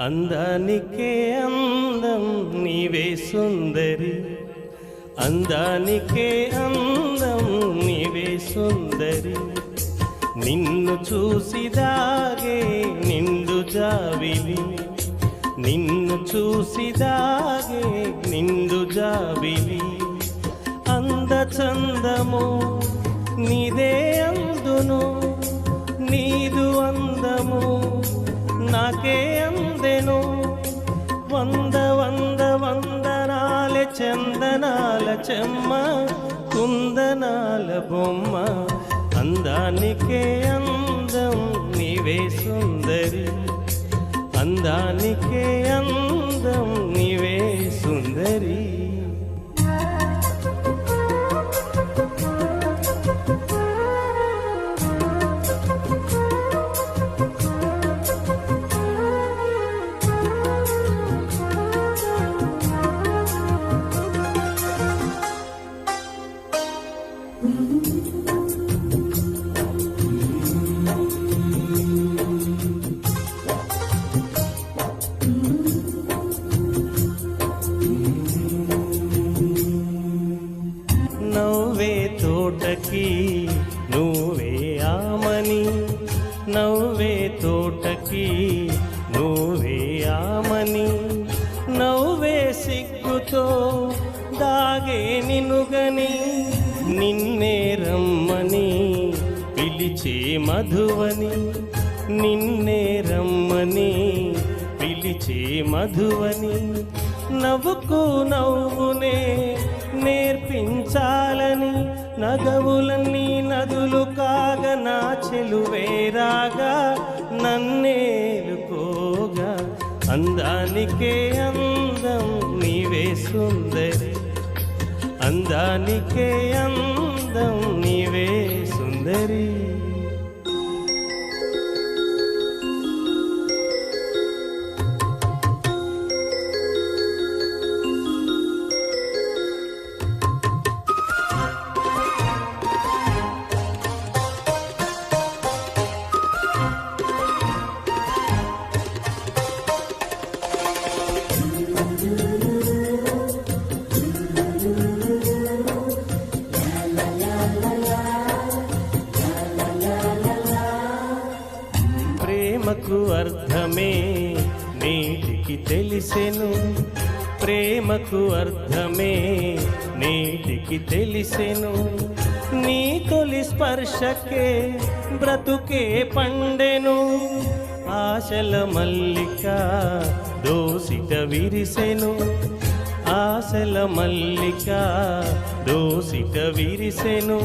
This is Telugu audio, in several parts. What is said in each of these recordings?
అందానికే అందం నీవే సుందరి, అందానికే అందం నీవే సుందరి. నిన్ను చూసిదాగే నిండు జాబిలి, నిన్ను చూసిదాగే నిండు జాబిలి. అందచందము నీదే అందును, నీదు అందము నాకే అందెను. వంద వంద వందనాల చందనాల చెమ్మ, కుందనాల బొమ్మ. అందానికే అందం నీవే సుందరి, అందానికే అందం నీవే సుందరి. నవ్వే తోటకి నువ్వే ఆమని, నవ్వే తోటకి నువ్వే ఆమని. నవ్వే సిగ్గుతో దాగే నినుగని, నిన్నే రమ్మని పిలిచే మధువని, నిన్నే రమ్మని పిలిచే మధువని. నవ్వుకు నవ్వునే నేర్పించాలని, నగవులన్నీ నదులు కాగా నా చెలువేరాగా నన్నేలుకోగా. అందానికే అందం నీవే సుందరి, అందానికే అందం నీవే సుందరి. ప్రేమకు అర్థమే నేటికి తెలిసెను, ప్రేమకు అర్థమే నేటికి తెలిసెను. నీ తొలి స్పర్శకే బ్రతుకే పండెను, ఆశల మల్లిక దోసిట విరిసెను, ఆశల మల్లిక దోసిట విరిసెను.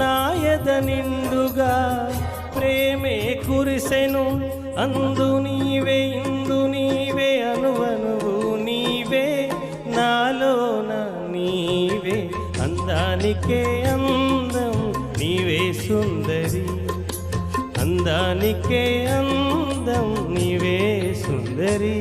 నాయద నిండుగా ప్రేమే కురిసెను, అందు నీవే ఇందు నీవే అనువనువు నీవే నాలోన నీవే. అందానికే అందం నీవే సుందరి, అందానికే అందం నీవే సుందరి.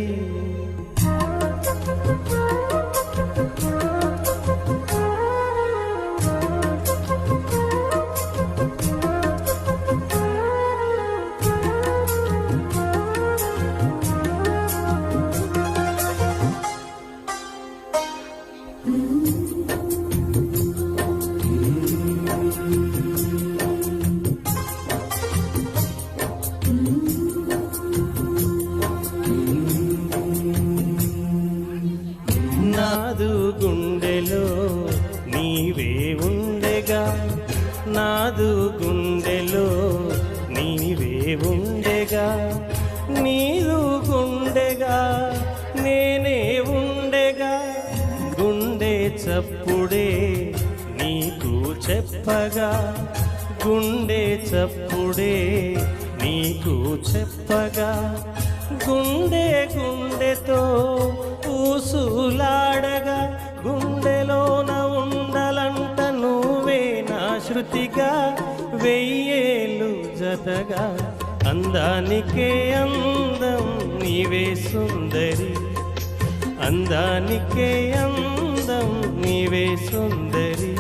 చెప్పగా గుండె చప్పుడే నీకు చెప్పగా గుండె గుండెతో ఊసులాడగా గుండెలోన ఉండాలంట నువ్వే నా శృతిగా వెయ్యేలు జతగా అందానికే అందం నీవే సుందరి అందానికే అందం నీవే సుందరి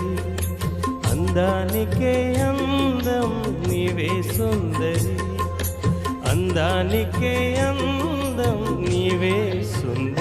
అందానికే అందం నీవే సుందరి అందానికే అందం నీవే సుందరి